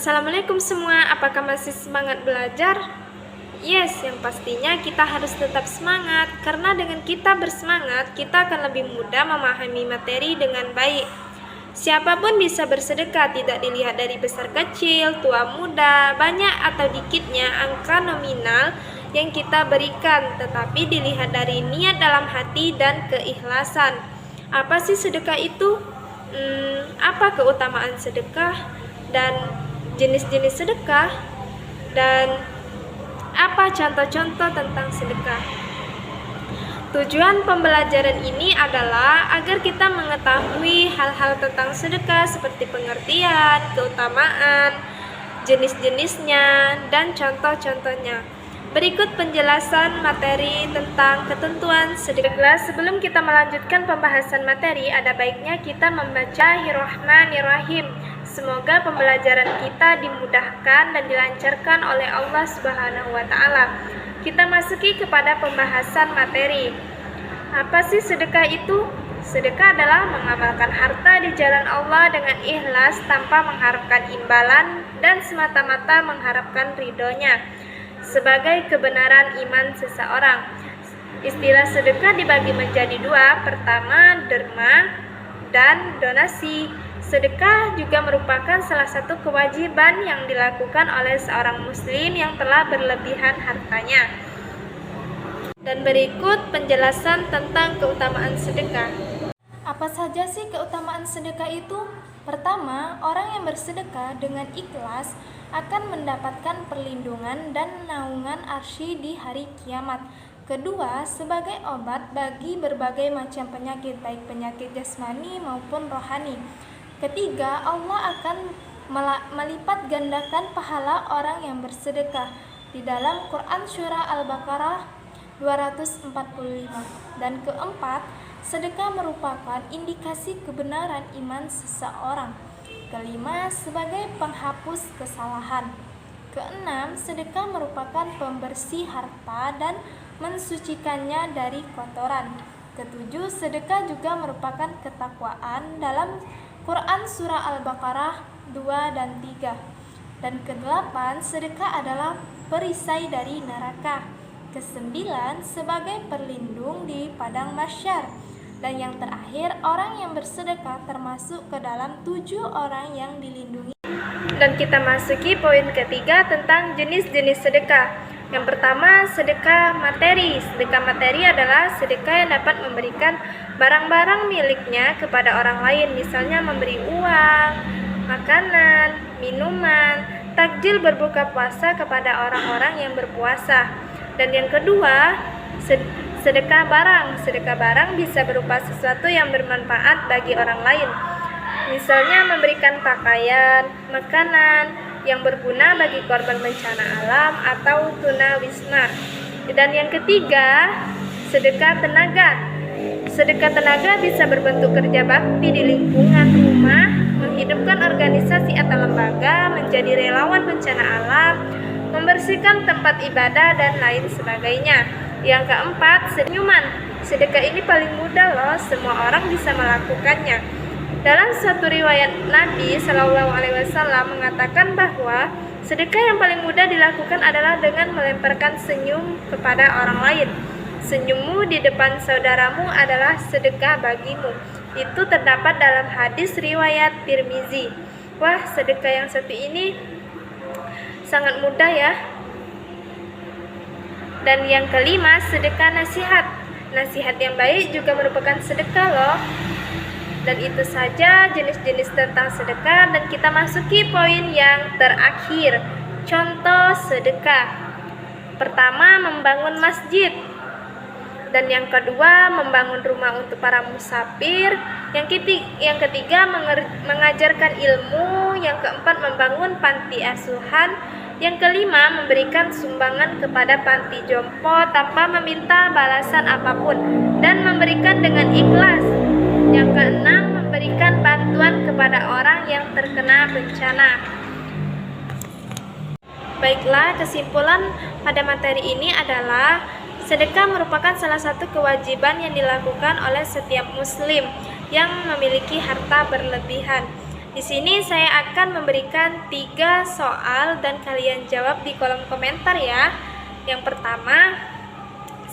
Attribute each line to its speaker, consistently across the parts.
Speaker 1: Assalamualaikum semua, apakah masih semangat belajar? Yes, yang pastinya kita harus tetap semangat, karena dengan kita bersemangat, kita akan lebih mudah memahami materi dengan baik. Siapapun bisa bersedekah, tidak dilihat dari besar kecil, tua muda, banyak atau dikitnya angka nominal yang kita berikan, tetapi dilihat dari niat dalam hati dan keikhlasan. Apa sih sedekah itu? Apa keutamaan sedekah dan jenis-jenis sedekah, dan apa contoh-contoh tentang sedekah. Tujuan pembelajaran ini adalah agar kita mengetahui hal-hal tentang sedekah seperti pengertian, keutamaan, jenis-jenisnya, dan contoh-contohnya. Berikut penjelasan materi tentang ketentuan sedekah. Sebelum kita melanjutkan pembahasan materi, ada baiknya kita membaca Bismillahirrahmanirrahim. Semoga pembelajaran kita dimudahkan dan dilancarkan oleh Allah Subhanahu wa Ta'ala. Kita masuki kepada pembahasan materi. Apa sih sedekah itu? Sedekah adalah mengamalkan harta di jalan Allah dengan ikhlas tanpa mengharapkan imbalan dan semata-mata mengharapkan ridhonya sebagai kebenaran iman seseorang. Istilah sedekah dibagi menjadi dua. Pertama, derma dan donasi. Sedekah juga merupakan salah satu kewajiban yang dilakukan oleh seorang muslim yang telah berlebihan hartanya. Dan berikut penjelasan tentang keutamaan sedekah.
Speaker 2: Apa saja sih keutamaan sedekah itu? Pertama, orang yang bersedekah dengan ikhlas akan mendapatkan perlindungan dan naungan arsy di hari kiamat. Kedua, sebagai obat bagi berbagai macam penyakit, baik penyakit jasmani maupun rohani. Ketiga, Allah akan melipat gandakan pahala orang yang bersedekah di dalam Quran Surah Al-Baqarah 245. Dan keempat, sedekah merupakan indikasi kebenaran iman seseorang. Kelima, sebagai penghapus kesalahan. Keenam, sedekah merupakan pembersih harta dan mensucikannya dari kotoran. Ketujuh, sedekah juga merupakan ketakwaan dalam Quran Surah Al-Baqarah 2 dan 3. Dan kedelapan, sedekah adalah perisai dari neraka. Kesembilan, sebagai perlindung di padang mahsyar. Dan yang terakhir, orang yang bersedekah termasuk ke dalam 7 orang yang dilindungi.
Speaker 1: Dan kita masuki poin ketiga tentang jenis-jenis sedekah. Yang pertama, sedekah materi. Sedekah materi adalah sedekah yang dapat memberikan barang-barang miliknya kepada orang lain, misalnya memberi uang, makanan, minuman, takjil berbuka puasa kepada orang-orang yang berpuasa. Dan yang kedua, sedekah barang. Sedekah barang bisa berupa sesuatu yang bermanfaat bagi orang lain, misalnya memberikan pakaian, makanan yang berguna bagi korban bencana alam atau tunawisma. Dan yang ketiga, sedekah tenaga. Sedekah tenaga bisa berbentuk kerja bakti di lingkungan rumah, menghidupkan organisasi atau lembaga, menjadi relawan bencana alam, membersihkan tempat ibadah, dan lain sebagainya. Yang keempat, senyuman. Sedekah ini paling mudah loh, semua orang bisa melakukannya. Dalam suatu riwayat Nabi Shallallahu Alaihi Wasallam mengatakan bahwa sedekah yang paling mudah dilakukan adalah dengan melemparkan senyum kepada orang lain. Senyummu di depan saudaramu adalah sedekah bagimu. Itu terdapat dalam hadis riwayat Tirmizi. Wah, sedekah yang satu ini sangat mudah ya. Dan yang kelima, sedekah nasihat. Nasihat yang baik juga merupakan sedekah loh. Dan itu saja jenis-jenis tentang sedekah, dan kita masuki poin yang terakhir, contoh sedekah. Pertama, membangun masjid. Dan yang kedua, membangun rumah untuk para musafir. Yang ketiga, mengajarkan ilmu. Yang keempat, membangun panti asuhan. Yang kelima, memberikan sumbangan kepada panti jompo tanpa meminta balasan apapun dan memberikan dengan ikhlas. Yang keenam, memberikan bantuan kepada orang yang terkena bencana. Baiklah, kesimpulan pada materi ini adalah sedekah merupakan salah satu kewajiban yang dilakukan oleh setiap muslim yang memiliki harta berlebihan. Di sini saya akan memberikan 3 soal dan kalian jawab di kolom komentar ya. Yang pertama,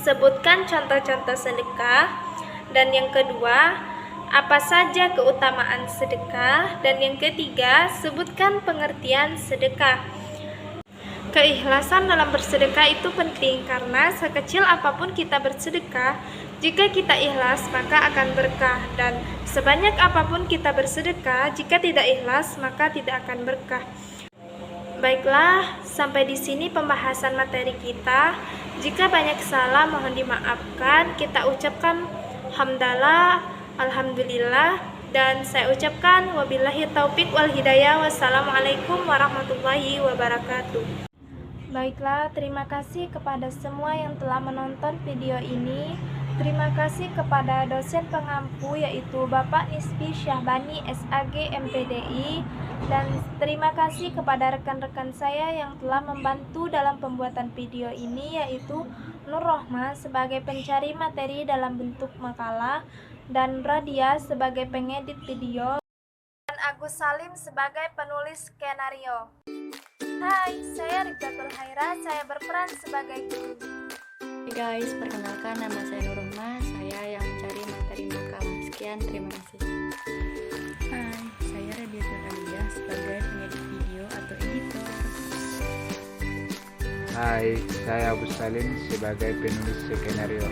Speaker 1: sebutkan contoh-contoh sedekah. Dan yang kedua, apa saja keutamaan sedekah. Dan yang ketiga, sebutkan pengertian sedekah. Keikhlasan dalam bersedekah itu penting karena sekecil apapun kita bersedekah, jika kita ikhlas maka akan berkah, dan sebanyak apapun kita bersedekah, jika tidak ikhlas maka tidak akan berkah. Baiklah, sampai di sini pembahasan materi kita. Jika banyak salah mohon dimaafkan. Kita ucapkan hamdalah, alhamdulillah, dan saya ucapkan wabillahi taufik wal hidayah. Wassalamualaikum warahmatullahi wabarakatuh. Baiklah, terima kasih kepada semua yang telah menonton video ini. Terima kasih kepada dosen pengampu yaitu Bapak Nispi Syahbani SAG MPDI, dan terima kasih kepada rekan-rekan saya yang telah membantu dalam pembuatan video ini yaitu Nur Rohmah sebagai pencari materi dalam bentuk makalah, dan Radia sebagai pengedit video, dan Agus Salim sebagai penulis skenario. Hai, saya Rifdatul Haira, saya berperan sebagai guru.
Speaker 3: Hai guys, perkenalkan nama saya Nur Rohmah, saya yang mencari materi makalah. Sekian, terima kasih.
Speaker 4: Hai, saya Radia Radia sebagai pengedit video atau editor.
Speaker 5: Hai, saya Abu Salim sebagai penulis skenario.